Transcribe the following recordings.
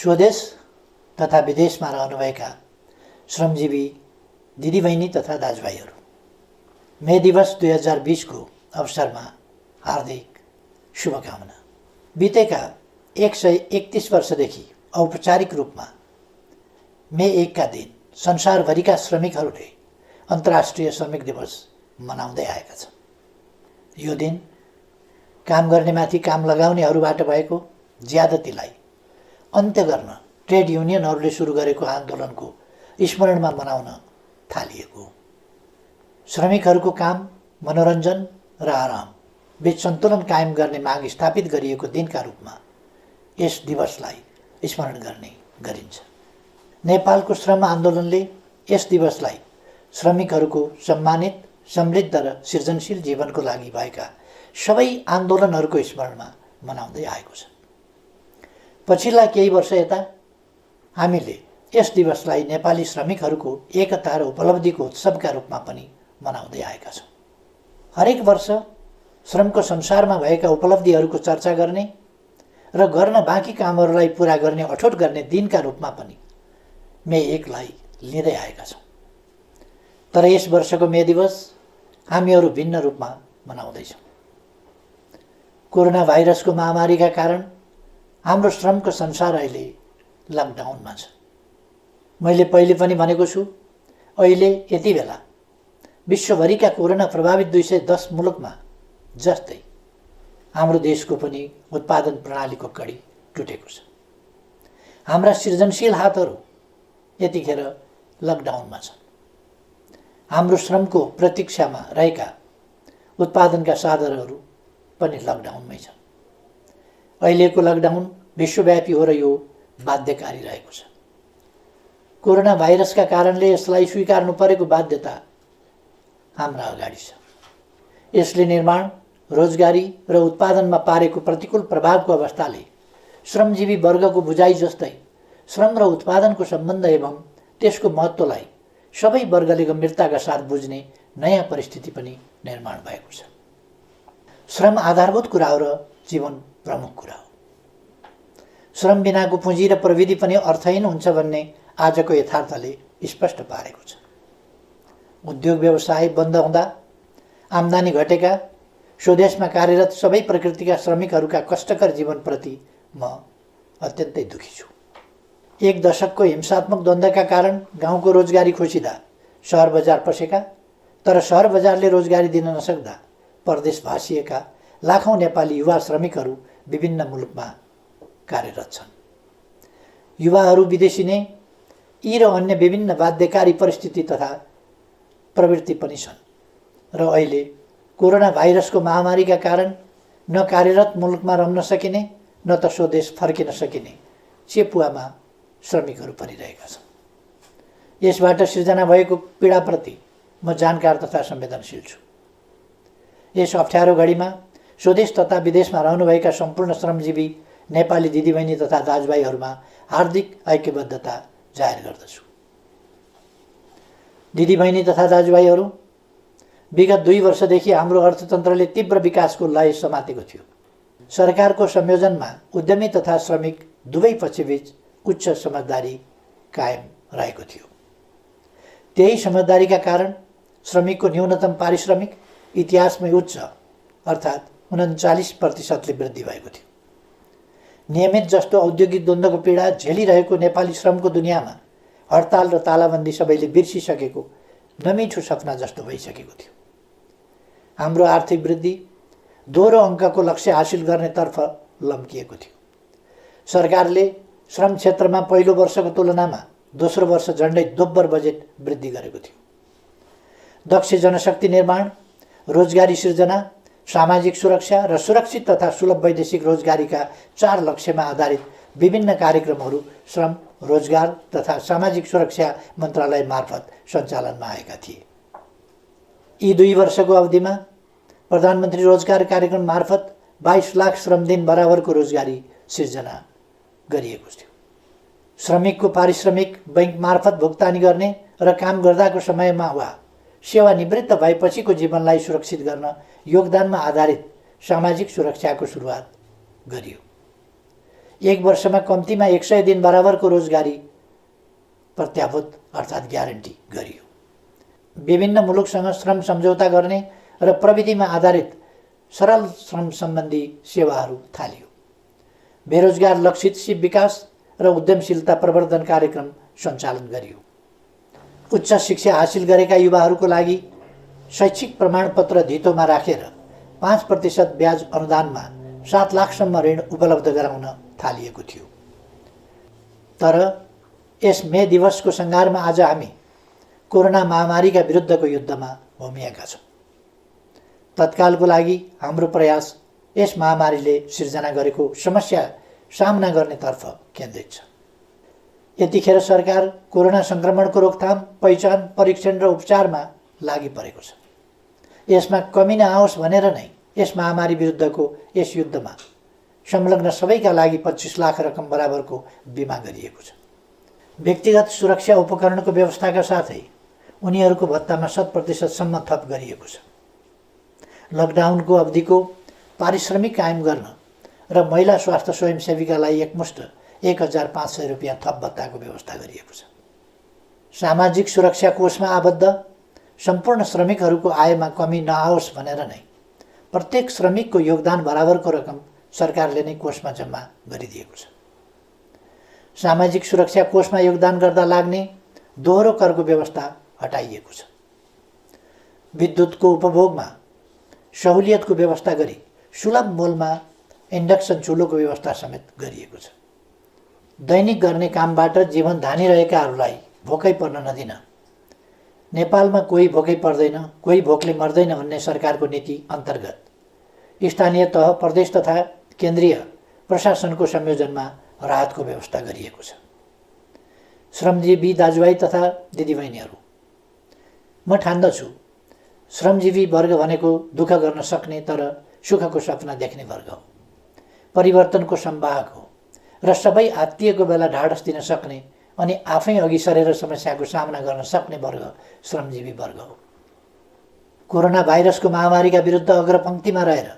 स्वदेश तथा विदेशमा रहनुभएका श्रमजीवी दिदीबहिनी तथा दाजुभाइहरू, मे दिवस 2020 को अवसरमा हार्दिक शुभकामना। बितेका 131 वर्षदेखि औपचारिक रूपमा मे 1 का दिन संसारभरिका श्रमिकहरूले अन्तर्राष्ट्रिय श्रमिक दिवस मनाउँदै आएका छन्। यो दिन काम गर्नेमाथि काम लगाउनेहरूबाट भएको ज्यादतीलाई अन्त्य गर्न ट्रेड युनियनहरूले सुरु गरेको आन्दोलनको स्मरणमा मनाउन थालिएको हो। श्रमिकहरूको काम, मनोरञ्जन र आराम बीच सन्तुलन कायम गर्ने माग स्थापित गरिएको दिनका रूपमा यस दिवसलाई स्मरण गर्ने गरिन्छ। नेपालको श्रम आन्दोलनले यस दिवसलाई श्रमिकहरूको सम्मानित, समृद्ध र सृजनशील जीवनको लागि भएका सबै आन्दोलनहरूको स्मरणमा मनाउँदै आएको छ। पछिल्ला केही वर्ष यता हामीले यस दिवसलाई नेपाली श्रमिकहरूको एकता र उपलब्धिको उत्सवका रूपमा पनि मनाउँदै आएका छौँ। हरेक वर्ष श्रमको संसारमा भएका उपलब्धिहरूको चर्चा गर्ने र गर्न बाँकी कामहरूलाई पुरा गर्ने अठोट गर्ने दिनका रूपमा पनि मे 1 लाई लिँदै आएका छौँ। तर यस वर्षको मे दिवस हामीहरू भिन्न रूपमा मनाउँदैछौँ। कोरोना भाइरसको महामारीका कारण हाम्रो श्रमको संसार अहिले लकडाउनमा छ। मैले पहिले पनि भनेको छु, अहिले यति बेला विश्वभरिका कोरोना प्रभावित 210 मुलुकमा जस्तै हाम्रो देशको पनि उत्पादन प्रणालीको कडी टुटेको छ। हाम्रा सृजनशील हातहरू यतिखेर लकडाउनमा छन्। हाम्रो श्रमको प्रतीक्षामा रहेका उत्पादनका साधनहरू पनि लकडाउनमै छन्। अहिलेको लकडाउन विश्वव्यापी हो र यो बाध्यकारी रहेको छ। कोरोना भाइरसका कारणले यसलाई स्वीकार्नु परेको बाध्यता हाम्रा अगाडि छ। यसले निर्माण, रोजगारी र उत्पादनमा पारेको प्रतिकूल प्रभावको अवस्थाले श्रमजीवी वर्गको बुझाइ जस्तै श्रम र उत्पादनको सम्बन्ध एवं त्यसको महत्त्वलाई सबै वर्गले गम्भीरताका साथ बुझ्ने नयाँ परिस्थिति पनि निर्माण भएको छ। श्रम आधारभूत कुरा हो र जीवन प्रमुख कुरा हो। श्रम बिनाको पुँजी र प्रविधि पनि अर्थहीन हुन्छ भन्ने आजको यथार्थले स्पष्ट पारेको छ। उद्योग व्यवसाय बन्द हुँदा आम्दानी घटेका, स्वदेशमा कार्यरत सबै प्रकृतिका श्रमिकहरूका कष्टकर जीवनप्रति म अत्यन्तै दुखी छु। 1 दशकको हिंसात्मक द्वन्द्वका कारण गाउँको रोजगारी खोसिँदा सहर बजार पसेका, तर सहर बजारले रोजगारी दिन नसक्दा परदेश भासिएका लाखौँ नेपाली युवा श्रमिकहरू विभिन्न मुलुकमा कार्यरत छन्। युवाहरू विदेशिने यी र अन्य विभिन्न बाध्यकारी परिस्थिति तथा प्रवृत्ति पनि छन् र अहिले कोरोना भाइरसको महामारीका कारण न कार्यरत मुलुकमा रहन सकिने न त स्वदेश फर्किन सकिने चेपुवामा श्रमिकहरू परिरहेका छन्। यसबाट सिर्जना भएको पीडाप्रति म जानकार तथा संवेदनशील छु। यस अप्ठ्यारो घडीमा स्वदेश तथा विदेशमा रहनुभएका सम्पूर्ण श्रमजीवी नेपाली दिदीबहिनी तथा दाजुभाइहरूमा हार्दिक ऐक्यबद्धता जाहेर गर्दछु। दिदीबहिनी तथा दाजुभाइहरू, विगत 2 वर्षदेखि हाम्रो अर्थतन्त्रले तीव्र विकासको लय समातेको थियो। सरकारको संयोजनमा उद्यमी तथा श्रमिक दुवै पक्षबीच उच्च समझदारी कायम रहेको थियो। त्यही समझदारीका कारण श्रमिकको न्यूनतम पारिश्रमिक इतिहासमै उच्च अर्थात् 39% वृद्धि भएको थियो। नियमित जस्तो औद्योगिक द्वन्द्वको पीडा झेलिरहेको नेपाली श्रमको दुनियाँमा हडताल र तालाबन्दी सबैले बिर्सिसकेको नमिठो सपना जस्तो भइसकेको थियो। हाम्रो आर्थिक वृद्धि दोहोरो अङ्कको लक्ष्य हासिल गर्नेतर्फ लम्किएको थियो। सरकारले श्रम क्षेत्रमा पहिलो वर्षको तुलनामा दोस्रो वर्ष झन्डै दोब्बर बजेट वृद्धि गरेको थियो। दक्ष जनशक्ति निर्माण, रोजगारी सृजना, सामाजिक सुरक्षा र सुरक्षित तथा सुलभ वैदेशिक रोजगारीका 4 लक्ष्यमा आधारित विभिन्न कार्यक्रमहरू श्रम, रोजगार तथा सामाजिक सुरक्षा मन्त्रालय मार्फत सञ्चालनमा आएका थिए। यी 2 वर्षको अवधिमा प्रधानमन्त्री रोजगार कार्यक्रम मार्फत 22 लाख श्रम दिन बराबरको रोजगारी सिर्जना गरिएको थियो। श्रमिकको पारिश्रमिक बैंक मार्फत भुक्तानी गर्ने र काम गर्दाको समयमा वा सेवानिवृत्त भएपछिको जीवनलाई सुरक्षित गर्न योगदानमा आधारित सामाजिक सुरक्षाको सुरुवात गरियो। 1 वर्षमा कम्तीमा 100 दिन बराबरको रोजगारी प्रत्याभूत अर्थात् ग्यारेन्टी गरियो। विभिन्न मुलुकसँग श्रम सम्झौता गर्ने र प्रविधिमा आधारित सरल श्रम सम्बन्धी सेवाहरू थालियो। बेरोजगार लक्षित सिप विकास र उद्यमशीलता प्रवर्धन कार्यक्रम सञ्चालन गरियो। उच्च शिक्षा हासिल गरेका युवाहरूको लागि शैक्षिक प्रमाणपत्र धितोमा राखेर 5% ब्याज अनुदानमा 7 लाखसम्म ऋण उपलब्ध गराउन थालिएको थियो। तर यस मे दिवसको सङ्घारमा आज हामी कोरोना महामारीका विरुद्धको युद्धमा होमिएका छौँ। तत्कालको लागि हाम्रो प्रयास यस महामारीले सिर्जना गरेको समस्या सामना गर्नेतर्फ केन्द्रित छ। यतिखेर सरकार कोरोना सङ्क्रमणको रोकथाम, पहिचान, परीक्षण र उपचारमा लागि परेको छ। यसमा कमी नआओस् भनेर नै यस महामारी विरुद्धको यस युद्धमा संलग्न सबैका लागि 25 लाख रकम बराबरको बिमा गरिएको छ। व्यक्तिगत सुरक्षा उपकरणको व्यवस्थाका साथै उनीहरूको भत्तामा 100% सम्म थप गरिएको छ। लकडाउनको अवधिको पारिश्रमिक कायम गर्न र महिला स्वास्थ्य स्वयंसेविकालाई एकमुष्ट 1500 रुपियाँ थप भत्ताको व्यवस्था गरिएको छ। सामाजिक सुरक्षा कोषमा आबद्ध सम्पूर्ण श्रमिकहरूको आयमा कमी नआओस् भनेर नै प्रत्येक श्रमिकको योगदान बराबरको रकम सरकारले नै कोषमा जम्मा गरिदिएको छ। सामाजिक सुरक्षा कोषमा योगदान गर्दा लाग्ने दोहोरो करको व्यवस्था हटाइएको छ। विद्युतको उपभोगमा सहुलियतको व्यवस्था गरी सुलभ मूल्यमा इन्डक्सन चुलोको व्यवस्था समेत गरिएको छ। दैनिक गर्ने कामबाट जीवन धानिरहेकाहरूलाई भोकै पर्न नदिन, नेपालमा कोही भोकै पर्दैन, कोही भोकले मर्दैन भन्ने सरकारको नीति अन्तर्गत स्थानीय तह, प्रदेश तथा केन्द्रीय प्रशासनको संयोजनमा राहतको व्यवस्था गरिएको छ। श्रमजीवी दाजुभाइ तथा दिदीबहिनीहरू, म ठान्दछु श्रमजीवी वर्ग भनेको दुःख गर्न सक्ने तर सुखको सपना देख्ने वर्ग हो, परिवर्तनको संवाहक हो र सबै आत्तिएको बेला ढाडस दिन सक्ने अनि आफै अघि सरेर समस्याको सामना गर्न सक्ने वर्ग श्रमजीवी वर्ग हो। कोरोना भाइरसको महामारीका विरुद्ध अग्रपङ्क्तिमा रहेर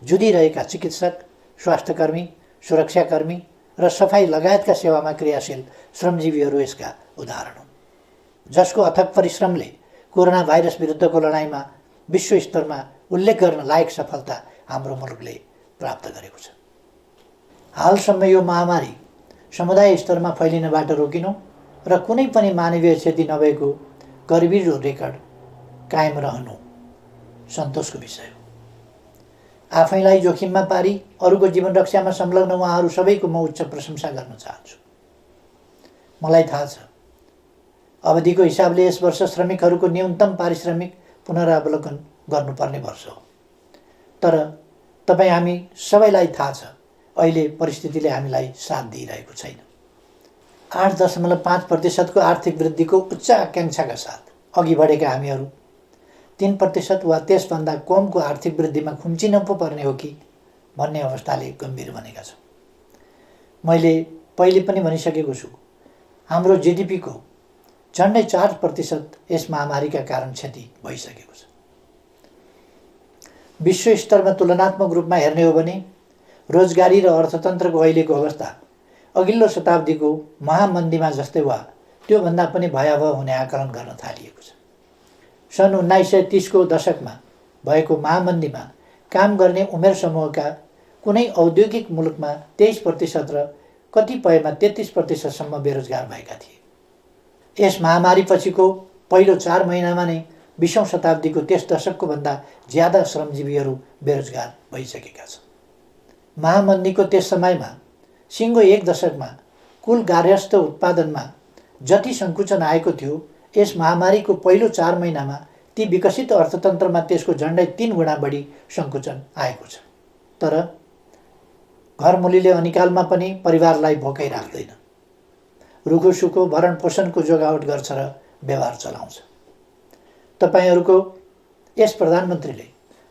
जुधिरहेका चिकित्सक, स्वास्थ्यकर्मी, सुरक्षाकर्मी र सफाई लगायतका सेवामा क्रियाशील श्रमजीवीहरू यसका उदाहरण हुन्, जसको अथक परिश्रमले कोरोना भाइरस विरुद्धको लडाइँमा विश्व स्तरमा उल्लेख गर्न लायक सफलता हाम्रो मुलुकले प्राप्त गरेको छ। हालसम्म यो महामारी समुदाय स्तरमा फैलिनबाट रोकिनु र कुनै पनि मानवीय क्षति नभएको गरिबीको रेकर्ड कायम रहनु सन्तोषको विषय हो। आफैलाई जोखिममा पारी अरूको जीवन रक्षामा संलग्न उहाँहरू सबैको म उच्च प्रशंसा गर्न चाहन्छु। मलाई थाहा छ अवधिको हिसाबले यस वर्ष श्रमिकहरूको न्यूनतम पारिश्रमिक पुनरावलोकन गर्नुपर्ने वर्ष हो, तर तपाईँ हामी सबैलाई थाहा छ अहिले परिस्थितिले हामीलाई साथ दिइरहेको छैन। 8.5% आर्थिक वृद्धिको उच्च आकाङ्क्षाका साथ अघि बढेका हामीहरू 3% वा त्यसभन्दा कमको आर्थिक वृद्धिमा खुम्चिन पो पर्ने हो कि भन्ने अवस्थाले गम्भीर बनेका छौँ। मैले पहिले पनि भनिसकेको छु, हाम्रो जिडिपीको झन्डै 4% यस महामारीका कारण क्षति भइसकेको छ। विश्व स्तरमा तुलनात्मक रूपमा हेर्ने हो भने रोजगारी र अर्थतन्त्रको अहिलेको अवस्था अघिल्लो शताब्दीको महामन्दीमा जस्तै वा त्योभन्दा पनि भयावह हुने आकलन गर्न थालिएको छ। सन् 1930को दशकमा भएको महामन्दीमा काम गर्ने उमेर समूहका कुनै औद्योगिक मुलुकमा 23% र कतिपयमा 33% बेरोजगार भएका थिए। यस महामारीपछिको पहिलो 4 महिनामा नै 20औं शताब्दीको त्यस दशकको भन्दा ज्यादा श्रमजीवीहरू बेरोजगार भइसकेका छन्। महामन्दीको त्यस समयमा सिङ्गो 1 दशकमा कुल गार्हस्थ्य उत्पादनमा जति सङ्कुचन आएको थियो, यस महामारीको पहिलो 4 महिनामा ती विकसित अर्थतन्त्रमा त्यसको झन्डै 3 गुणा बढी सङ्कुचन आएको छ। तर घरमुलीले अनिकालमा पनि परिवारलाई भोकै राख्दैन, रुखोसुखो भरण पोषणको जोगावट गर्छ र व्यवहार चलाउँछ। तपाईँहरूको यस प्रधानमन्त्रीले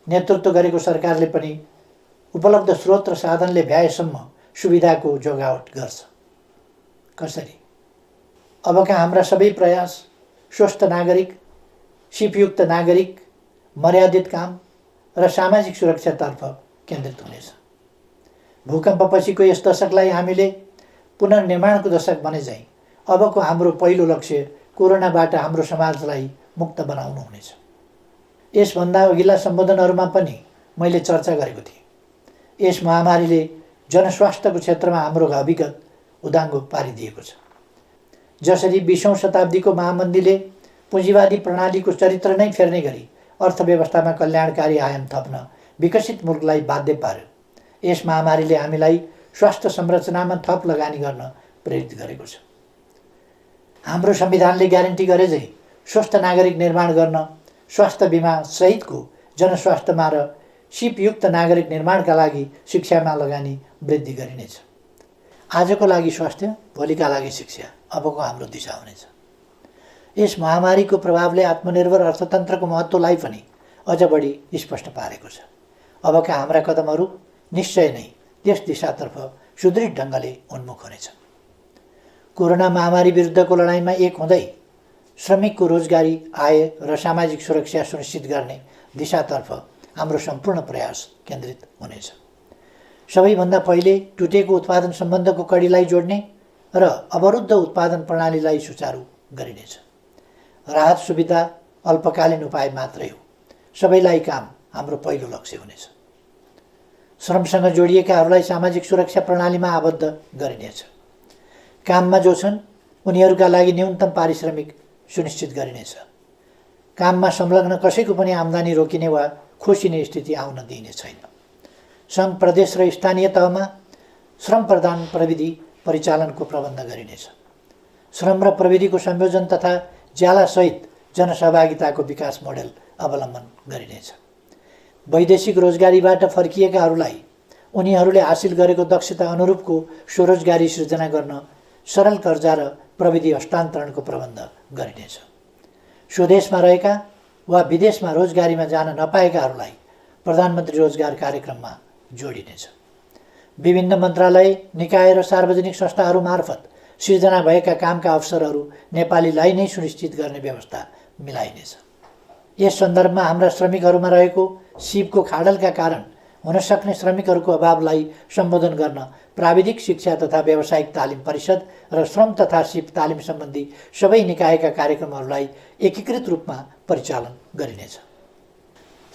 नेतृत्व गरेको सरकारले पनि उपलब्ध स्रोत र साधनले भ्याएसम्म सुविधाको जोगावट गर्छ। कसरी? अबका हाम्रा सबै प्रयास स्वस्थ नागरिक, सिपयुक्त नागरिक, मर्यादित काम र सामाजिक सुरक्षातर्फ केन्द्रित हुनेछ। भूकम्पपछिको यस दशकलाई हामीले पुनर्निर्माणको दशक बने चाहिँ अबको हाम्रो पहिलो लक्ष्य कोरोनाबाट हाम्रो समाजलाई मुक्त बनाउनु हुनेछ। यसभन्दा अघिल्ला सम्बोधनहरूमा पनि मैले चर्चा गरेको थिएँ। यस महामारीले जनस्वास्थ्यको क्षेत्रमा हाम्रो अभिगत उदाङ्गो पारिदिएको छ। जसरी 20औं शताब्दीको महामन्दीले पुँजीवादी प्रणालीको चरित्र नै फेर्ने गरी अर्थव्यवस्थामा कल्याणकारी आयाम थप्न विकसित मुलुकलाई बाध्य पार्यो, यस महामारीले हामीलाई स्वास्थ्य संरचनामा थप लगानी गर्न प्रेरित गरेको छ। हाम्रो संविधानले ग्यारेन्टी गरे झै स्वस्थ नागरिक निर्माण गर्न स्वास्थ्य बिमा सहितको जनस्वास्थ्यमा र सिपयुक्त नागरिक निर्माणका लागि शिक्षामा लगानी वृद्धि गरिनेछ। आजको लागि स्वास्थ्य, भोलिका लागि शिक्षा अबको हाम्रो दिशा हुनेछ। यस महामारीको प्रभावले आत्मनिर्भर अर्थतन्त्रको महत्त्वलाई पनि अझ बढी स्पष्ट पारेको छ। अबका हाम्रा कदमहरू निश्चय नै त्यस दिशातर्फ सुदृढ ढङ्गले उन्मुख हुनेछ। कोरोना महामारी विरुद्धको लडाइँमा एक हुँदै श्रमिकको रोजगारी, आय र सामाजिक सुरक्षा सुनिश्चित गर्ने दिशातर्फ हाम्रो सम्पूर्ण प्रयास केन्द्रित हुनेछ। सबैभन्दा पहिले टुटेको उत्पादन सम्बन्धको कडीलाई जोड्ने र अवरुद्ध उत्पादन प्रणालीलाई सुचारू गरिनेछ। राहत सुविधा अल्पकालीन उपाय मात्रै हो, सबैलाई काम हाम्रो पहिलो लक्ष्य हुनेछ। श्रमसँग जोडिएकाहरूलाई सामाजिक सुरक्षा प्रणालीमा आबद्ध गरिनेछ। काममा जो छन् उनीहरूका लागि न्यूनतम पारिश्रमिक सुनिश्चित गरिनेछ। काममा संलग्न कसैको पनि आम्दानी रोकिने वा खोसिने स्थिति आउन दिइने छैन। सङ्घ, प्रदेश र स्थानीय तहमा श्रम प्रदान प्रविधि परिचालनको प्रबन्ध गरिनेछ। श्रम र प्रविधिको संयोजन तथा ज्यालासहित जनसहभागिताको विकास मोडेल अवलम्बन गरिनेछ। वैदेशिक रोजगारीबाट फर्किएकाहरूलाई उनीहरूले हासिल गरेको दक्षता अनुरूपको स्वरोजगारी सृजना गर्न सरल कर्जा र प्रविधि हस्तान्तरणको प्रबन्ध गरिनेछ। स्वदेशमा रहेका वा विदेशमा रोजगारीमा जान नपाएकाहरूलाई प्रधानमन्त्री रोजगार कार्यक्रममा जोडिनेछ। विभिन्न मन्त्रालय, निकाय र सार्वजनिक संस्थाहरू मार्फत सिर्जना भएका कामका अवसरहरू नेपालीलाई नै सुनिश्चित गर्ने व्यवस्था मिलाइनेछ। यस सन्दर्भमा हाम्रा श्रमिकहरूमा रहेको सिपको खाडलका कारण हुन सक्ने श्रमिकहरूको अभावलाई सम्बोधन गर्न प्राविधिक शिक्षा तथा व्यावसायिक तालिम परिषद र श्रम तथा सिप तालिम सम्बन्धी सबै निकायका कार्यक्रमहरूलाई एकीकृत रूपमा परिचालन गरिनेछ।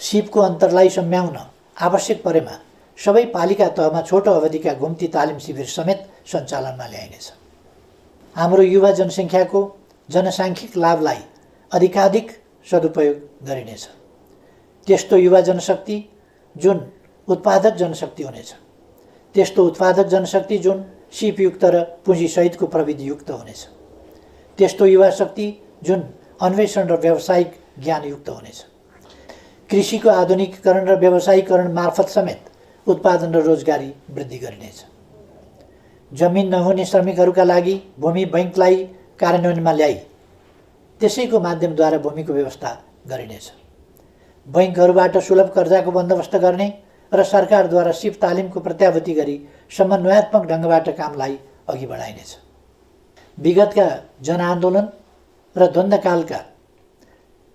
सिपको अन्तरलाई सम्झाउन आवश्यक परेमा सबै पालिका तहमा छोटो अवधिका घुम्ती तालिम शिविर समेत सञ्चालनमा ल्याइनेछ। हाम्रो युवा जनसङ्ख्याको जनसाङ्ख्यिक लाभलाई अधिकाधिक सदुपयोग गरिनेछ। त्यस्तो युवा जनशक्ति जुन उत्पादक जनशक्ति हुनेछ, त्यस्तो उत्पादक जनशक्ति जुन सिपयुक्त र पुँजीसहितको प्रविधियुक्त हुनेछ, त्यस्तो युवा शक्ति जुन अन्वेषण र व्यावसायिक ज्ञानयुक्त हुनेछ। कृषिको आधुनिकीकरण र व्यावसायीकरण मार्फत समेत उत्पादन र रोजगारी वृद्धि गरिनेछ। जमिन नहुने श्रमिकहरूका लागि भूमि बैङ्कलाई कार्यान्वयनमा ल्याई त्यसैको माध्यमद्वारा भूमिको व्यवस्था गरिनेछ। बैङ्कहरूबाट सुलभ कर्जाको बन्दोबस्त गर्ने र सरकारद्वारा सिप तालिमको प्रत्याभूति गरी समन्वयात्मक ढङ्गबाट कामलाई अघि बढाइनेछ। विगतका जनआन्दोलन र द्वन्द्वकालका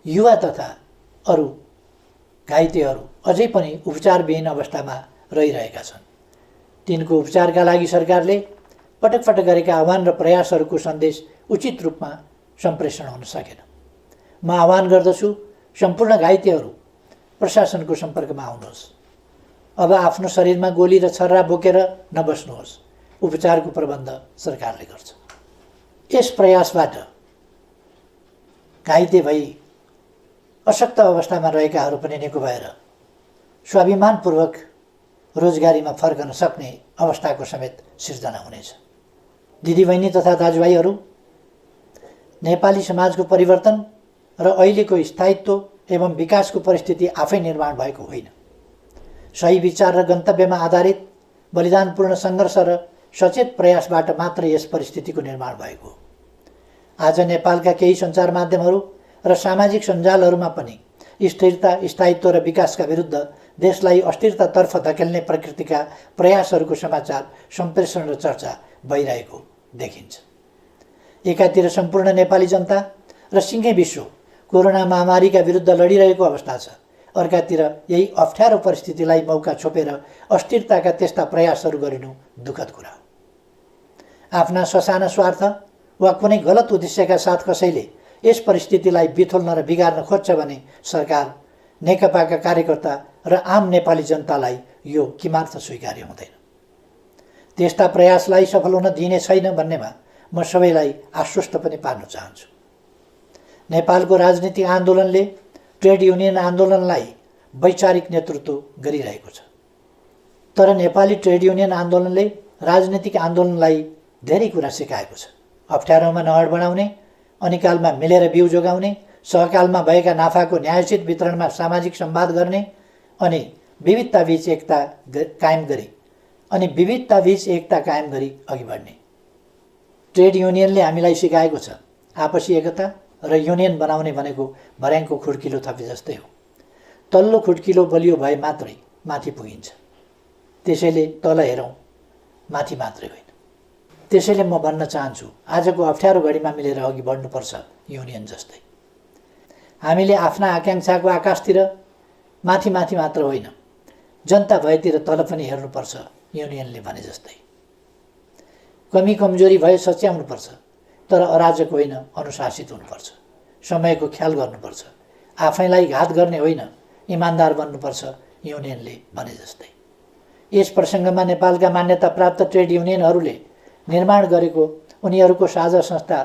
युवा तथा अरू घाइतेहरू अझै पनि उपचारविहीन अवस्थामा रहिरहेका छन्। तिनको उपचारका लागि सरकारले पटक पटक गरेका आह्वान र प्रयासहरूको सन्देश उचित रूपमा सम्प्रेषण हुन सकेन। म आह्वान गर्दछु सम्पूर्ण घाइतेहरू प्रशासनको सम्पर्कमा आउनुहोस्। अब आफ्नो शरीरमा गोली र छर्रा बोकेर नबस्नुहोस्। उपचारको प्रबन्ध सरकारले गर्छ। यस प्रयासबाट घाइते भई अशक्त अवस्थामा रहेकाहरू पनि निको भएर स्वाभिमानपूर्वक रोजगारीमा फर्कन सक्ने अवस्थाको समेत सिर्जना हुनेछ। दिदीबहिनी तथा दाजुभाइहरू, नेपाली समाजको परिवर्तन र अहिलेको स्थायित्व एवं विकासको परिस्थिति आफै निर्माण भएको होइन। सही विचार र गन्तव्यमा आधारित बलिदानपूर्ण सङ्घर्ष र सचेत प्रयासबाट मात्र यस परिस्थितिको निर्माण भएको हो। आज नेपालका केही सञ्चार माध्यमहरू र सामाजिक सञ्जालहरूमा पनि स्थिरता, स्थायित्व र विकासका विरुद्ध देशलाई अस्थिरतातर्फ धकेल्ने प्रकृतिका प्रयासहरूको समाचार सम्प्रेषण र चर्चा भइरहेको देखिन्छ। एकातिर सम्पूर्ण नेपाली जनता र सिङ्गै विश्व कोरोना महामारीका विरुद्ध लडिरहेको अवस्था छ। अर्कातिर यही अप्ठ्यारो परिस्थितिलाई मौका छोपेर अस्थिरताका त्यस्ता प्रयासहरू गरिनु दुःखद कुरा हो। आफ्ना ससाना स्वार्थ वा कुनै गलत उद्देश्यका साथ कसैले यस परिस्थितिलाई बिथोल्न र बिगार्न खोज्छ भने सरकार, नेकपाका कार्यकर्ता र आम नेपाली जनतालाई यो किमार्थ स्वीकार्य हुँदैन। त्यस्ता प्रयासलाई सफल हुन दिइने छैन भन्नेमा म सबैलाई आश्वस्त पनि पार्न चाहन्छु। नेपालको राजनीतिक आन्दोलनले ट्रेड युनियन आन्दोलनलाई वैचारिक नेतृत्व गरिरहेको छ, तर नेपाली ट्रेड युनियन आन्दोलनले राजनीतिक आन्दोलनलाई धेरै कुरा सिकाएको छ। अप्ठ्यारोमा नहड बनाउने, अनिकालमा मिलेर बिउ जोगाउने, सहकालमा भएका नाफाको न्यायोचित वितरणमा सामाजिक संवाद गर्ने अनि विविधताबीच एकता कायम गरी अघि बढ्ने। ट्रेड युनियनले हामीलाई सिकाएको छ आपसी एकता र युनियन बनाउने भनेको भर्याङको खुड्किलो थपे जस्तै हो। तल्लो खुड्किलो बलियो भए मात्रै माथि पुगिन्छ। त्यसैले तल हेरौँ, माथि मात्रै होइन। त्यसैले म भन्न चाहन्छु, आजको अप्ठ्यारो घडीमा मिलेर अघि बढ्नुपर्छ युनियन जस्तै। हामीले आफ्ना आकाङ्क्षाको आकाशतिर माथि मात्र होइन, जनता भएतिर तल पनि हेर्नुपर्छ युनियनले भने जस्तै। कमी कमजोरी भए सच्याउनुपर्छ, तर अराजक होइन, अनुशासित हुनुपर्छ। समयको ख्याल गर्नुपर्छ, आफैलाई घात गर्ने होइन, इमान्दार बन्नुपर्छ युनियनले भने जस्तै। यस प्रसङ्गमा नेपालका मान्यता प्राप्त ट्रेड युनियनहरूले निर्माण गरेको उनीहरूको साझा संस्था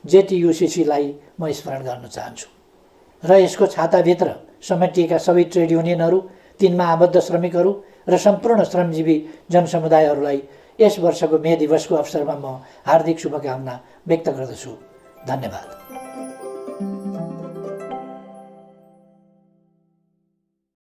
जेटियुसीलाई म स्मरण गर्न चाहन्छु र यसको छाताभित्र समेटिएका सबै ट्रेड युनियनहरू, तिनमा आबद्ध श्रमिकहरू र सम्पूर्ण श्रमजीवी जनसमुदायहरूलाई यस वर्षको मे दिवसको अवसरमा म हार्दिक शुभकामना व्यक्त गर्दछु। धन्यवाद।